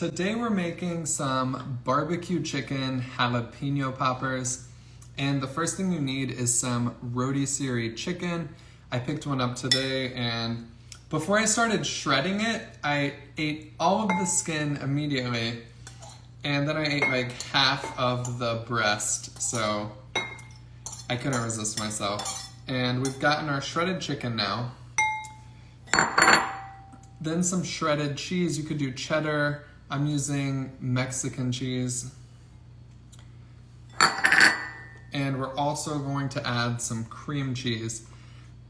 Today we're making some barbecue chicken jalapeno poppers, and the first thing you need is some rotisserie chicken. I picked one up today, and before I started shredding it, I ate all of the skin immediately, and then I ate like half of the breast, so I couldn't resist myself. And we've gotten our shredded chicken now. Then some shredded cheese. You could do cheddar. I'm using Mexican cheese. And we're also going to add some cream cheese.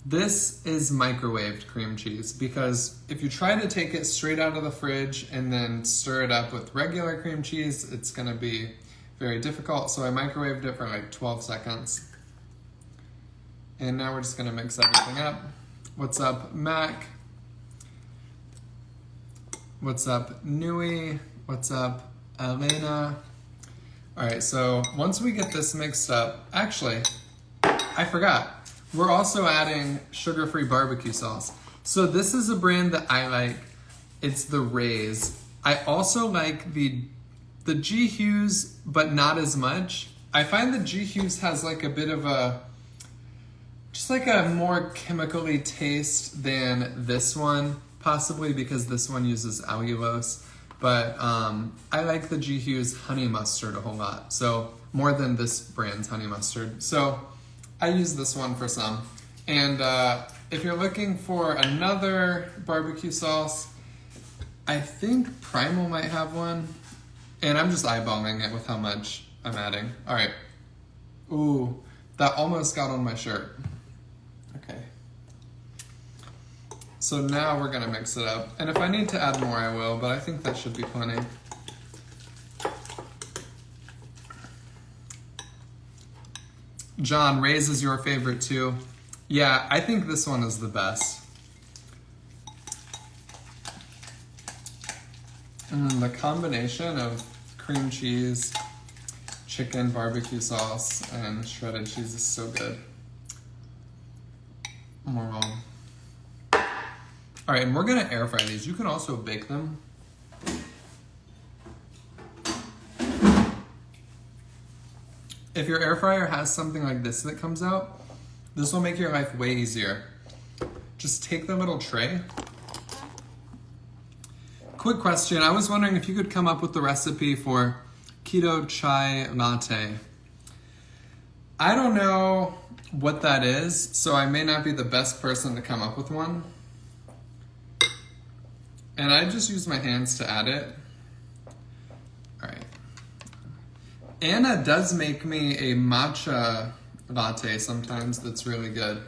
This is microwaved cream cheese because if you try to take it straight out of the fridge and then stir it up with regular cream cheese, it's gonna be very difficult. So I microwaved it for like 12 seconds. And now we're just gonna mix everything up. What's up, Mac? What's up, Nui? What's up, Elena? All right, so once we get this mixed up, actually, I forgot. We're also adding sugar-free barbecue sauce. So this is a brand that I like. It's the Ray's. I also like the G Hughes, but not as much. I find the G Hughes has like a bit of just like a more chemically taste than this one, possibly because this one uses allulose. But I like the G Hughes honey mustard a whole lot, so more than this brand's honey mustard. So I use this one for some. And if you're looking for another barbecue sauce, I think Primal might have one. And I'm just eyeballing it with how much I'm adding. All right. Ooh, that almost got on my shirt. Okay. So now we're gonna mix it up. And if I need to add more, I will, but I think that should be plenty. John, Ray's is your favorite too. Yeah, I think this one is the best. The combination of cream cheese, chicken, barbecue sauce, and shredded cheese is so good. More wrong. All right, and we're gonna air fry these. You can also bake them. If your air fryer has something like this that comes out, this will make your life way easier. Just take the little tray. Quick question, I was wondering if you could come up with the recipe for keto chai latte. I don't know what that is, so I may not be the best person to come up with one. And I just use my hands to add it. All right. Anna does make me a matcha latte sometimes that's really good.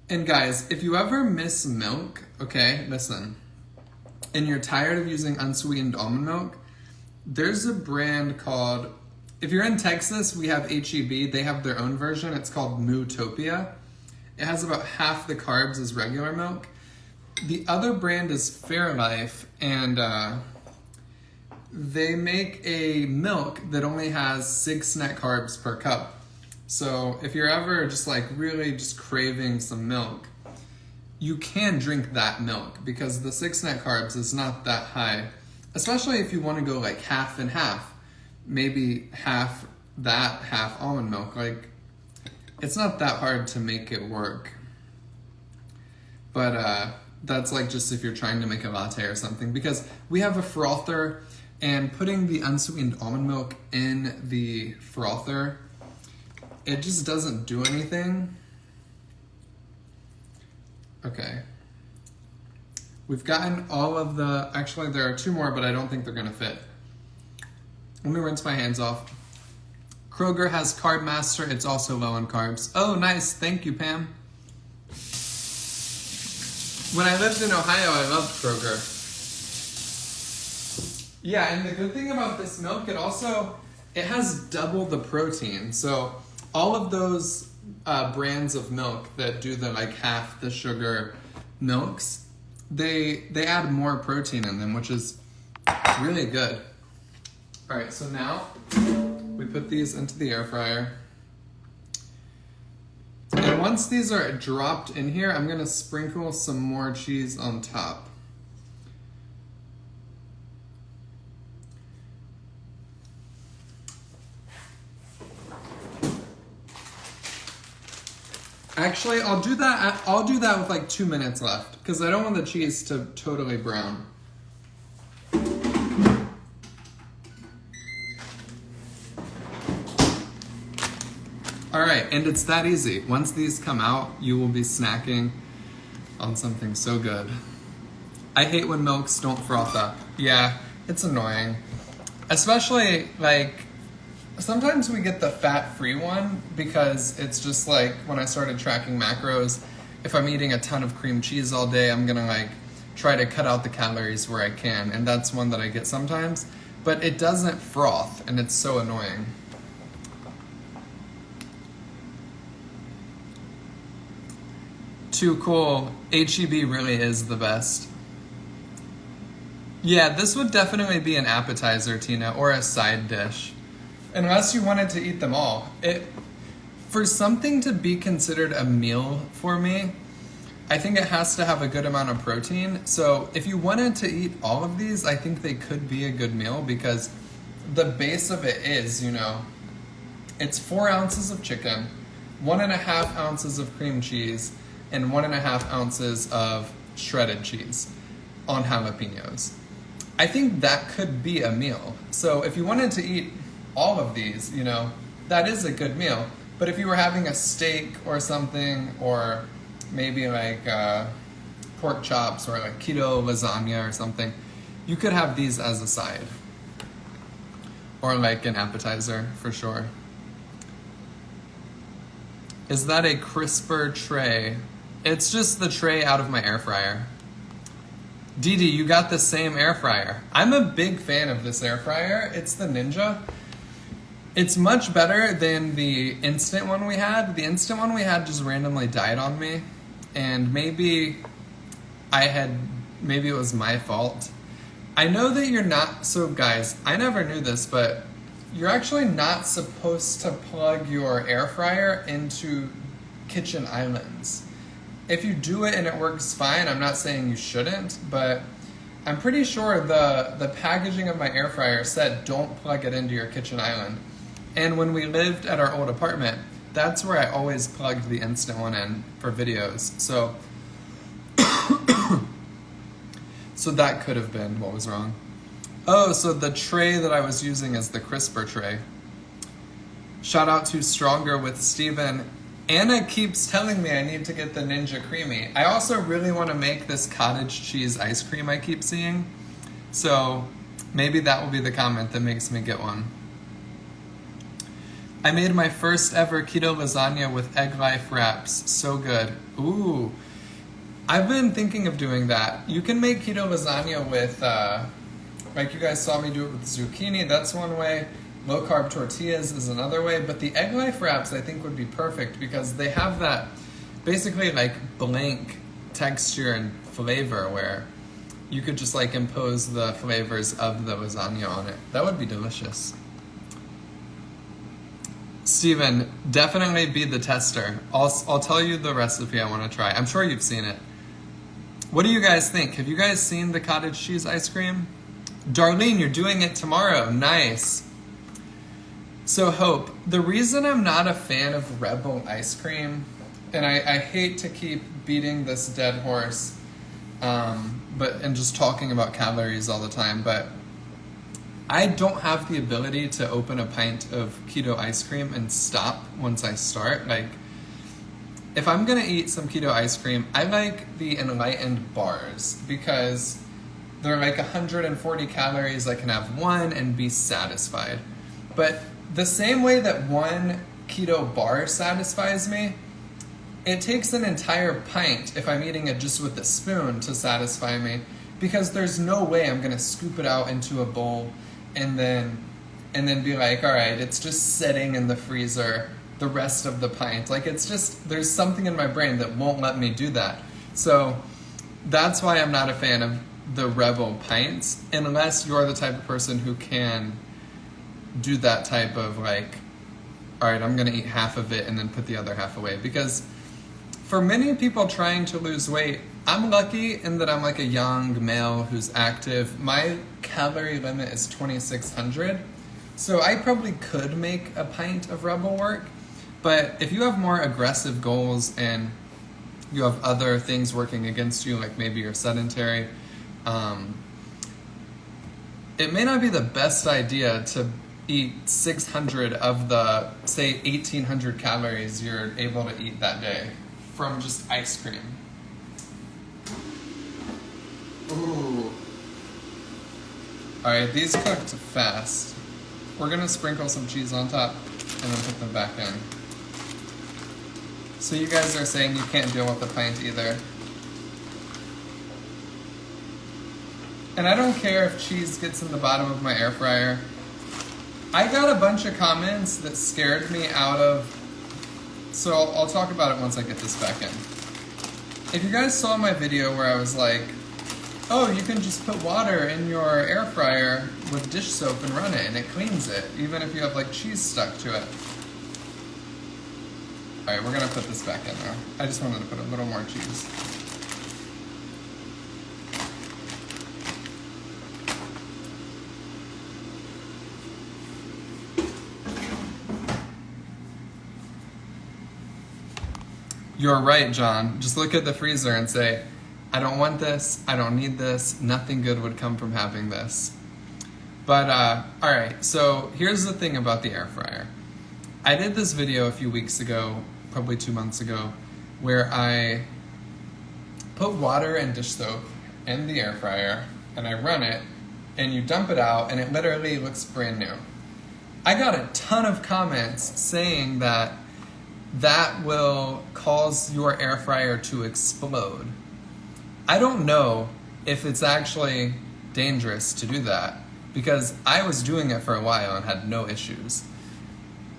And guys, if you ever miss milk, okay, listen, and you're tired of using unsweetened almond milk, there's a brand called, if you're in Texas, we have HEB, they have their own version, it's called Mootopia. It has about half the carbs as regular milk. The other brand is Fairlife, and they make a milk that only has 6 net carbs per cup. So if you're ever just like really just craving some milk, you can drink that milk because the 6 net carbs is not that high, especially if you want to go like half and half, maybe half that, half almond milk. Like, it's not that hard to make it work. But that's like just if you're trying to make a latte or something, because we have a frother, and putting the unsweetened almond milk in the frother, it just doesn't do anything. Okay. We've gotten all of the, actually there are 2 more, but I don't think they're gonna fit. Let me rinse my hands off. Kroger has Carb Master, it's also low on carbs. Oh, nice, thank you, Pam. When I lived in Ohio, I loved Kroger. Yeah, and the good thing about this milk, it has double the protein. So all of those brands of milk that do the like half the sugar milks, they add more protein in them, which is really good. All right, so now we put these into the air fryer. And once these are dropped in here, I'm gonna sprinkle some more cheese on top. Actually, I'll do that. I'll do that with like 2 minutes left because I don't want the cheese to totally brown. All right, and it's that easy. Once these come out, you will be snacking on something so good. I hate when milks don't froth up. Yeah, it's annoying. Especially, like, sometimes we get the fat-free one because it's just like when I started tracking macros, if I'm eating a ton of cream cheese all day, I'm gonna like try to cut out the calories where I can, and that's one that I get sometimes. But it doesn't froth, and it's so annoying. Too cool. HEB really is the best. Yeah, this would definitely be an appetizer, Tina, or a side dish. Unless you wanted to eat them all. For something to be considered a meal for me, I think it has to have a good amount of protein. So if you wanted to eat all of these, I think they could be a good meal because the base of it is, you know, it's 4 ounces of chicken, 1.5 ounces of cream cheese, and 1.5 ounces of shredded cheese on jalapeños. I think that could be a meal. So if you wanted to eat all of these, you know, that is a good meal. But if you were having a steak or something, or maybe like pork chops or like keto lasagna or something, you could have these as a side. Or like an appetizer, for sure. Is that a crisper tray? It's just the tray out of my air fryer. Didi, you got the same air fryer. I'm a big fan of this air fryer. It's the Ninja. It's much better than the instant one we had. The instant one we had just randomly died on me. And maybe it was my fault. I know that you're not, so guys, I never knew this, but you're actually not supposed to plug your air fryer into kitchen islands. If you do it and it works fine, I'm not saying you shouldn't, but I'm pretty sure the packaging of my air fryer said don't plug it into your kitchen island. And when we lived at our old apartment, that's where I always plugged the instant one in for videos. So, so that could have been what was wrong. Oh, so the tray that I was using is the crisper tray. Shout out to Stronger with Steven. Anna keeps telling me I need to get the Ninja Creamy. I also really want to make this cottage cheese ice cream I keep seeing. So maybe that will be the comment that makes me get one. I made my first ever keto lasagna with egg life wraps. So good. Ooh. I've been thinking of doing that. You can make keto lasagna with, like you guys saw me do it with zucchini. That's one way. Low carb tortillas is another way, but the egg life wraps I think would be perfect because they have that basically like blank texture and flavor where you could just like impose the flavors of the lasagna on it. That would be delicious. Steven, definitely be the tester. I'll tell you the recipe I want to try. I'm sure you've seen it. What do you guys think? Have you guys seen the cottage cheese ice cream? Darlene, you're doing it tomorrow. Nice. So Hope, the reason I'm not a fan of Rebel ice cream, and I hate to keep beating this dead horse, and just talking about calories all the time, but I don't have the ability to open a pint of keto ice cream and stop once I start. Like, if I'm gonna eat some keto ice cream, I like the Enlightened bars because they're like 140 calories. I can have one and be satisfied. But the same way that one keto bar satisfies me, it takes an entire pint if I'm eating it just with a spoon to satisfy me, because there's no way I'm gonna scoop it out into a bowl and then be like, all right, it's just sitting in the freezer the rest of the pint. Like, it's just, there's something in my brain that won't let me do that. So that's why I'm not a fan of the Rebel pints, unless you're the type of person who can do that type of like, all right, I'm gonna eat half of it and then put the other half away. Because for many people trying to lose weight, I'm lucky in that I'm like a young male who's active. My calorie limit is 2,600. So I probably could make a pint of Rebel work, But if you have more aggressive goals and you have other things working against you, like maybe you're sedentary, it may not be the best idea to eat 600 of the, say, 1,800 calories you're able to eat that day from just ice cream. Ooh. Alright, these cooked fast. We're gonna sprinkle some cheese on top and then put them back in. So you guys are saying you can't deal with the pint either. And I don't care if cheese gets in the bottom of my air fryer. I got a bunch of comments that scared me out of, so I'll talk about it once I get this back in. If you guys saw my video where I was like, oh, you can just put water in your air fryer with dish soap and run it and it cleans it, even if you have like cheese stuck to it. Alright, we're gonna put this back in now. I just wanted to put a little more cheese. You're right, John. Just look at the freezer and say, I don't want this, I don't need this, nothing good would come from having this. But, alright, so here's the thing about the air fryer. I did this video a few weeks ago, probably 2 months ago, where I put water and dish soap in the air fryer, and I run it, and you dump it out, and it literally looks brand new. I got a ton of comments saying that that will cause your air fryer to explode. I don't know if it's actually dangerous to do that, because I was doing it for a while and had no issues.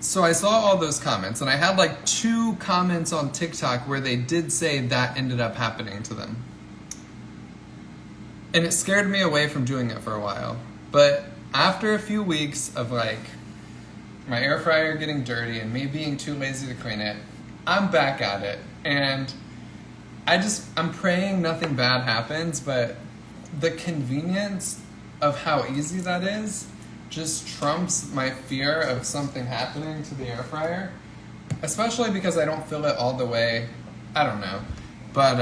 So I saw all those comments, and I had like 2 comments on TikTok where they did say that ended up happening to them. And it scared me away from doing it for a while. But after a few weeks of like my air fryer getting dirty and me being too lazy to clean it, I'm back at it. And I'm praying nothing bad happens, but the convenience of how easy that is just trumps my fear of something happening to the air fryer, especially because I don't fill it all the way. I don't know. But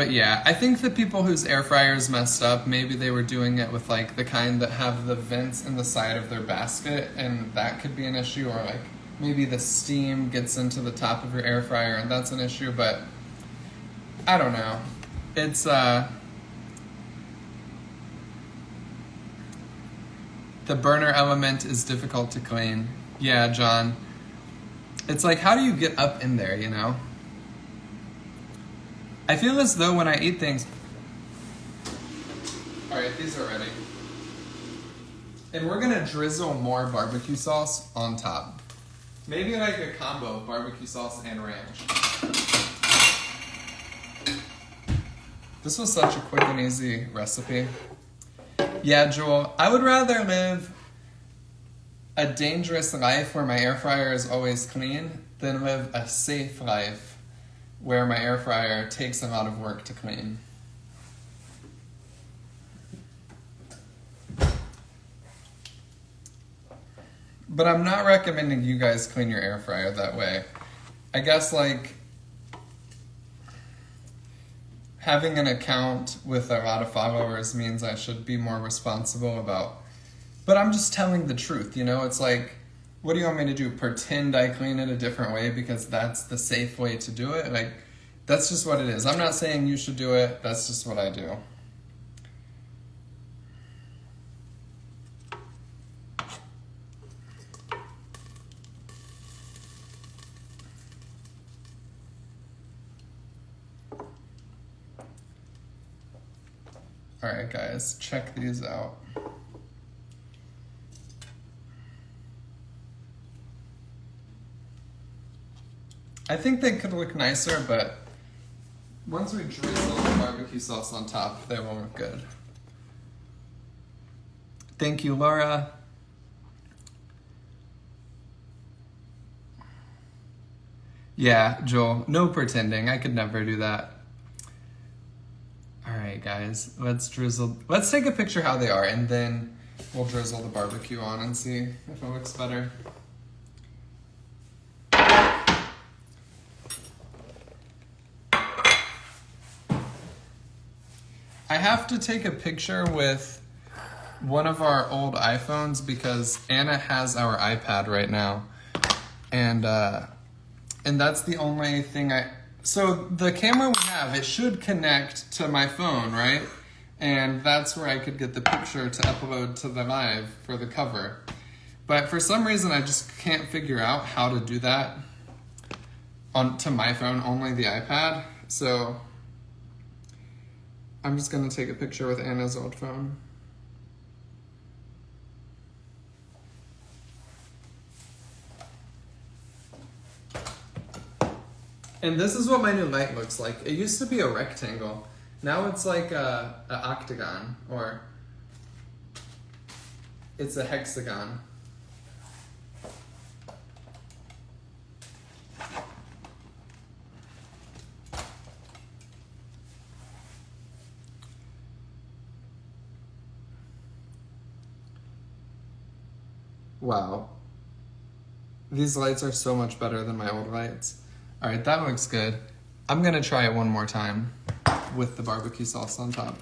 yeah, I think the people whose air fryers messed up, maybe they were doing it with like the kind that have the vents in the side of their basket, and that could be an issue, or like maybe the steam gets into the top of your air fryer and that's an issue, but I don't know. It's the burner element is difficult to clean. Yeah, John. It's like, how do you get up in there, you know? I feel as though when I eat things... Alright, these are ready. And we're gonna drizzle more barbecue sauce on top. Maybe like a combo of barbecue sauce and ranch. This was such a quick and easy recipe. Yeah, Joel, I would rather live a dangerous life where my air fryer is always clean than live a safe life where my air fryer takes a lot of work to clean. But I'm not recommending you guys clean your air fryer that way. I guess like having an account with a lot of followers means I should be more responsible about, but I'm just telling the truth, you know? It's like, what do you want me to do? Pretend I clean it a different way because that's the safe way to do it? Like, that's just what it is. I'm not saying you should do it. That's just what I do. Alright guys, check these out. I think they could look nicer, but once we drizzle the barbecue sauce on top, they won't look good. Thank you, Laura. Yeah, Joel, no pretending. I could never do that. All right, guys, let's drizzle. Let's take a picture how they are, and then we'll drizzle the barbecue on and see if it looks better. have to take a picture with one of our old iPhones because Anna has our iPad right now. And that's the only thing so the camera we have, it should connect to my phone, right? And that's where I could get the picture to upload to the live for the cover. But for some reason, I just can't figure out how to do that to my phone, only the iPad. So I'm just gonna take a picture with Anna's old phone. And this is what my new light looks like. It used to be a rectangle. Now it's like an octagon, or it's a hexagon. Wow. These lights are so much better than my old lights. All right, that looks good. I'm gonna try it one more time with the barbecue sauce on top.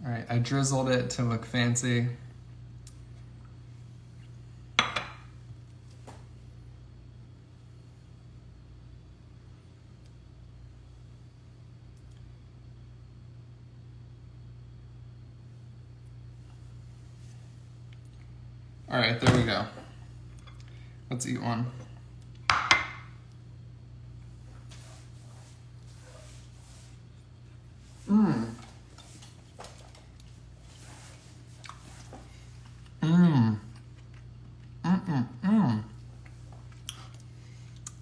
All right, I drizzled it to look fancy. All right, there we go. Let's eat one. Mmm. Mmm. Mmm.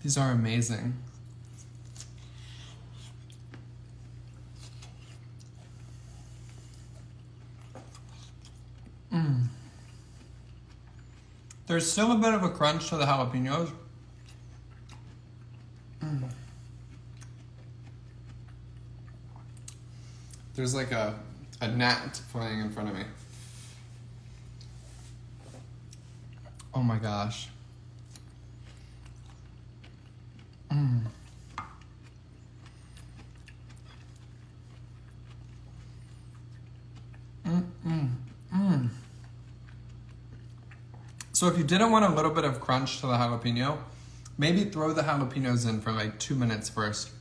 These are amazing. Mmm. There's still a bit of a crunch to the jalapenos. Mm. There's like a gnat flying in front of me. Oh my gosh. Mm. So if you didn't want a little bit of crunch to the jalapeno, maybe throw the jalapenos in for like 2 minutes first.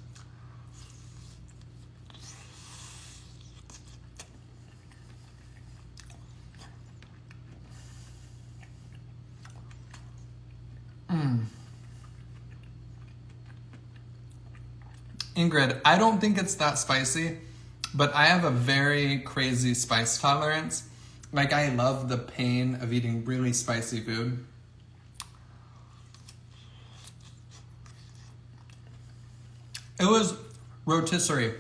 Ingrid, I don't think it's that spicy, but I have a very crazy spice tolerance. Like, I love the pain of eating really spicy food. It was rotisserie.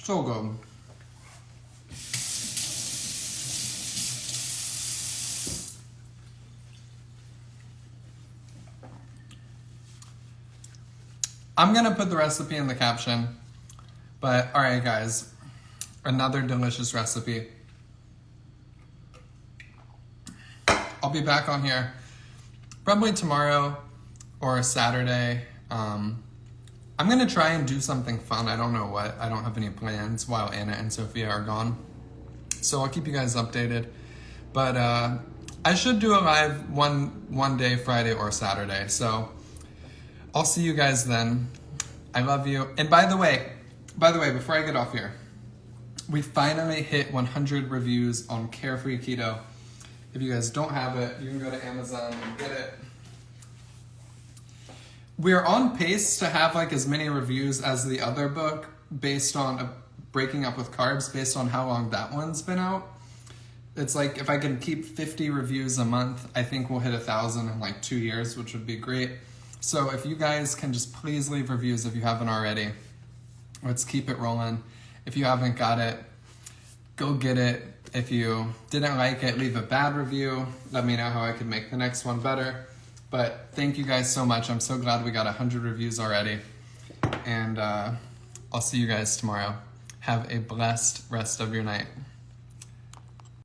So good. I'm gonna put the recipe in the caption, but all right guys, another delicious recipe. I'll be back on here probably tomorrow or Saturday. I'm gonna try and do something fun. I don't know what. I don't have any plans while Anna and Sophia are gone. So I'll keep you guys updated. But I should do a live one day, Friday or Saturday. So I'll see you guys then. I love you. And by the way, before I get off here, we finally hit 100 reviews on Carefree Keto. If you guys don't have it, you can go to Amazon and get it. We're on pace to have like as many reviews as the other book based on Breaking Up with Carbs, based on how long that one's been out. It's like if I can keep 50 reviews a month, I think we'll hit 1,000 in like 2 years, which would be great. So if you guys can just please leave reviews if you haven't already. Let's keep it rolling. If you haven't got it, go get it. If you didn't like it, leave a bad review. Let me know how I can make the next one better. But thank you guys so much. I'm so glad we got 100 reviews already. And I'll see you guys tomorrow. Have a blessed rest of your night.